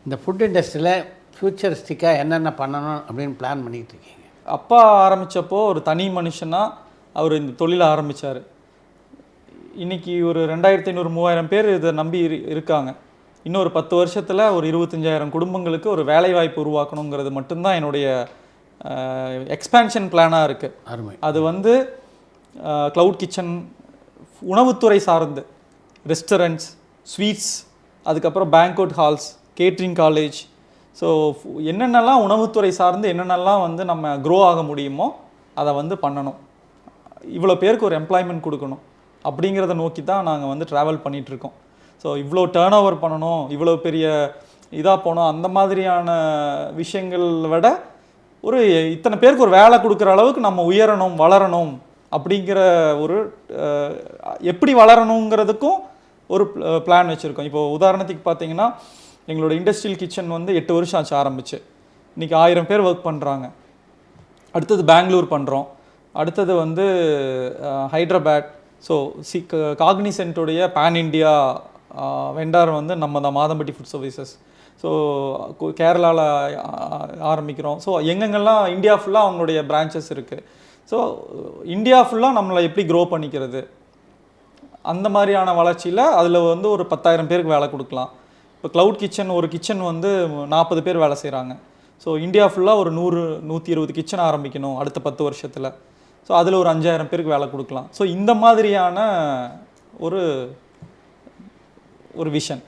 இந்த ஃபுட் இண்டஸ்ட்ரியில் ஃப்யூச்சரிஸ்டிக்காக என்னென்ன பண்ணணும் அப்படின்னு பிளான் பண்ணிகிட்டு இருக்கீங்க? அப்பா ஆரம்பித்தப்போ ஒரு தனி மனுஷனாக அவர் இந்த தொழிலை ஆரம்பித்தார். இன்றைக்கி ஒரு 2500-3000 பேர் இதை நம்பி இருக்காங்க. இன்னொரு 10 வருஷத்தில் ஒரு 25,000 குடும்பங்களுக்கு ஒரு வேலைவாய்ப்பு உருவாக்கணுங்கிறது மட்டும்தான் என்னுடைய எக்ஸ்பேன்ஷன் பிளானாக இருக்குது. அருமை. அது வந்து க்ளவுட் கிச்சன், உணவுத்துறை சார்ந்து ரெஸ்டாரண்ட்ஸ், ஸ்வீட்ஸ், அதுக்கப்புறம் banquet halls, catering college, so என்னென்னலாம் உணவுத்துறை சார்ந்து என்னென்னலாம் வந்து நம்ம க்ரோ ஆக முடியுமோ அதை வந்து பண்ணணும். இவ்வளோ பேருக்கு ஒரு எம்ப்ளாய்மெண்ட் கொடுக்கணும் அப்படிங்கிறத நோக்கி தான் நாங்கள் வந்து ட்ராவல் பண்ணிகிட்ருக்கோம். ஸோ இவ்வளோ டேர்ன் ஓவர் பண்ணணும், இவ்வளோ பெரிய இதாக போகணும், அந்த மாதிரியான விஷயங்கள் விட ஒரு இத்தனை பேருக்கு ஒரு வேலை கொடுக்குற அளவுக்கு நம்ம உயரணும், வளரணும் அப்படிங்கிற ஒரு எப்படி வளரணுங்கிறதுக்கும் ஒரு பிளான் வச்சுருக்கோம். இப்போது உதாரணத்துக்கு பார்த்தீங்கன்னா, எங்களோட இண்டஸ்ட்ரியல் கிச்சன் வந்து 8 வருஷம் ஆச்சு ஆரம்பிச்சு. இன்றைக்கி 1000 பேர் ஒர்க் பண்ணுறாங்க. அடுத்தது பெங்களூர் பண்ணுறோம். அடுத்தது வந்து ஹைதராபாத். ஸோ காக்னிசென்ட்டுடைய பேன் இண்டியா வெண்டார் வந்து நம்ம தான், மாதம்பட்டி ஃபுட் சர்வீசஸ். ஸோ கேரளாவில் ஆரம்பிக்கிறோம். ஸோ எங்கெங்கெல்லாம் இந்தியா ஃபுல்லாக அவங்களுடைய பிரான்ச்சஸ் இருக்குது. ஸோ இந்தியா ஃபுல்லாக நம்மளை எப்படி க்ரோ பண்ணிக்கிறது, அந்த மாதிரியான வளர்ச்சியில் அதில் வந்து ஒரு 10,000 பேருக்கு வேலை கொடுக்கலாம். இப்போ க்ளவுட் கிச்சன், ஒரு கிச்சன் வந்து 40 பேர் வேலை செய்கிறாங்க. ஸோ இந்தியா ஃபுல்லாக ஒரு 100-120 கிச்சன் ஆரம்பிக்கணும் அடுத்த 10 வருஷத்தில். ஸோ அதில் ஒரு 5,000 பேருக்கு வேலை கொடுக்கலாம். ஸோ இந்த மாதிரியான ஒரு விஷன்.